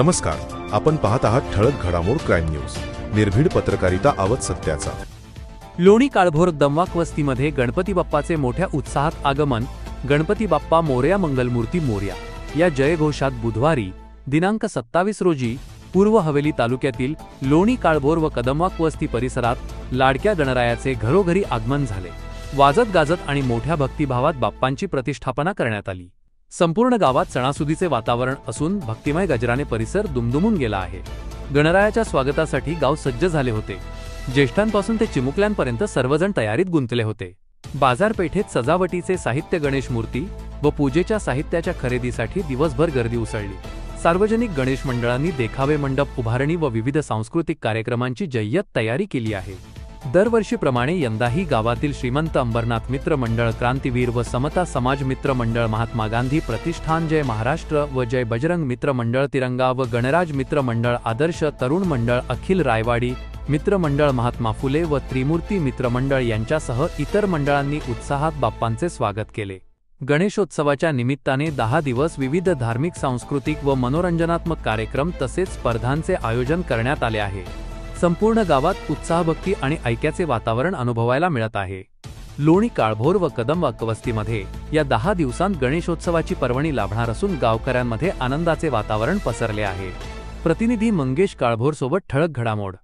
नमस्कार, आपण पाहत आहात ठळक घडामोड क्राईम न्यूज. निर्भीड पत्रकारिता, आवाज सत्याचा. लोणी काळभोर दमवाक वस्तीमध्ये गणपती बाप्पाचे मोठ्या उत्साहात आगमन. गणपती बाप्पा मोरया, मंगलमूर्ती मोरया या जयघोषात बुधवारी दिनांक 27 रोजी पूर्व हवेली तालुक्यातील लोणी काळभोर व कदमवाक वस्ती परिसरात लाडक्या गणरायाचे घरोघरी आगमन झाले. वाजत गाजत आणि मोठ्या भक्तिभावात बाप्पांची प्रतिष्ठापना करण्यात आली. संपूर्ण गावात सणासुदीचे वातावरण असून भक्तिमय गजराने परिसर दुमदुमून गेला आहे. गणरायाच्या स्वागतासाठी गाव सज्ज झाले होते. ज्येष्ठांपासून ते चिमुकल्यांपर्यंत सर्वजण तयारीत गुंतले होते. बाजारपेठेत सजावटीचे साहित्य, गणेश मूर्ती व पूजेच्या साहित्याच्या खरेदीसाठी दिवसभर गर्दी उसळली. सार्वजनिक गणेश मंडळांनी देखावे, मंडप उभारणी व विविध सांस्कृतिक कार्यक्रमांची जय्यत तयारी केली आहे. दरवर्षीप्रमाणे यंदाही गावातील श्रीमंत अंबरनाथ मित्र मंडळ, क्रांतीवीर व समता समाज मित्र मंडळ, महात्मा गांधी प्रतिष्ठान, जय महाराष्ट्र व जय बजरंग मित्र मंडळ, तिरंगा व गणराज मित्र मंडळ, आदर्श तरुण मंडळ, अखिल रायवाडी मित्र मंडळ, महात्मा फुले व त्रिमूर्ती मित्र मंडळ यांच्यासह इतर मंडळांनी उत्साहात बाप्पांचे स्वागत केले. गणेशोत्सवाच्या निमित्ताने 10 दिवस विविध धार्मिक, सांस्कृतिक व मनोरंजनात्मक कार्यक्रम तसेच स्पर्धांचे आयोजन करण्यात आले आहे. संपूर्ण गावात उत्साहभक्ती आणि ऐक्याचे वातावरण अनुभवायला मिळत आहे. लोणी काळभोर व कदमवाक वस्तीमध्ये या 10 दिवसांत गणेशोत्सवाची पर्वणी लाभणार असून गावकऱ्यांमध्ये आनंदाचे वातावरण पसरले आहे. प्रतिनिधी मंगेश काळभोर सोबत ठळक घडामोड.